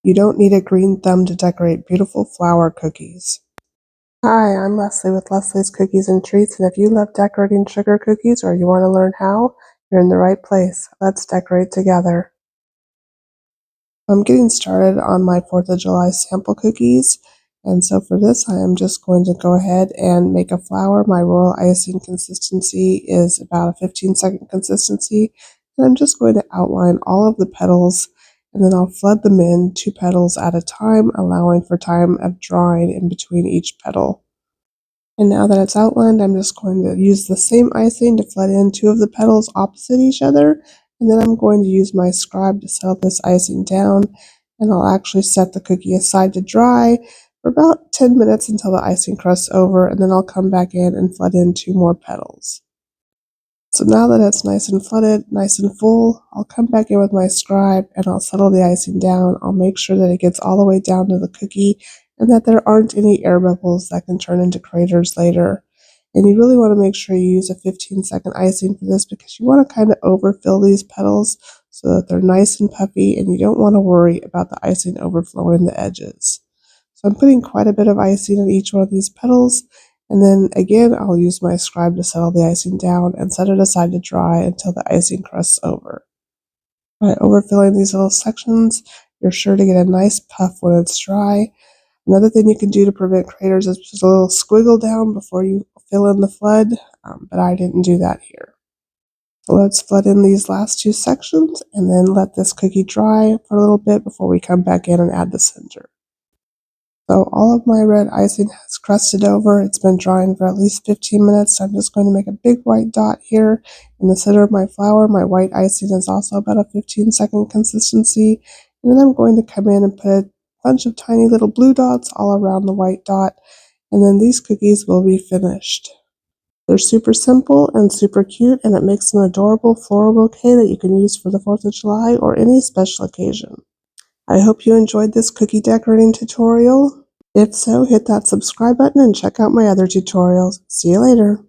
You don't need a green thumb to decorate beautiful flower cookies. Hi, I'm Leslie with Leslie's Cookies and Treats, and if you love decorating sugar cookies or you want to learn how, you're in the right place. Let's decorate together. I'm getting started on my 4th of July sample cookies, and so for this I am just going to go ahead and make a flower. My royal icing consistency is about a 15-second consistency, and I'm just going to outline all of the petals, and then I'll flood them in 2 petals at a time, allowing for time of drying in between each petal. And now that it's outlined, I'm just going to use the same icing to flood in 2 of the petals opposite each other, and then I'm going to use my scribe to settle this icing down, and I'll actually set the cookie aside to dry for about 10 minutes until the icing crusts over, and then I'll come back in and flood in 2 more petals. So now that it's nice and flooded, nice and full, I'll come back in with my scribe and I'll settle the icing down. I'll make sure that it gets all the way down to the cookie and that there aren't any air bubbles that can turn into craters later. And you really want to make sure you use a 15-second icing for this because you want to kind of overfill these petals so that they're nice and puffy, and you don't want to worry about the icing overflowing the edges. So I'm putting quite a bit of icing on each one of these petals, and then again I'll use my scribe to settle the icing down and set it aside to dry until the icing crusts over. By overfilling these little sections, you're sure to get a nice puff when it's dry. Another thing you can do to prevent craters is just a little squiggle down before you fill in the flood, but I didn't do that here. So let's flood in these last 2 sections and then let this cookie dry for a little bit before we come back in and add the center. So all of my red icing has crusted over. It's been drying for at least 15 minutes. So I'm just going to make a big white dot here in the center of my flower. My white icing is also about a 15-second consistency. And then I'm going to come in and put a bunch of tiny little blue dots all around the white dot. And then these cookies will be finished. They're super simple and super cute, and it makes an adorable floral bouquet that you can use for the 4th of July or any special occasion. I hope you enjoyed this cookie decorating tutorial. If so, hit that subscribe button and check out my other tutorials. See you later.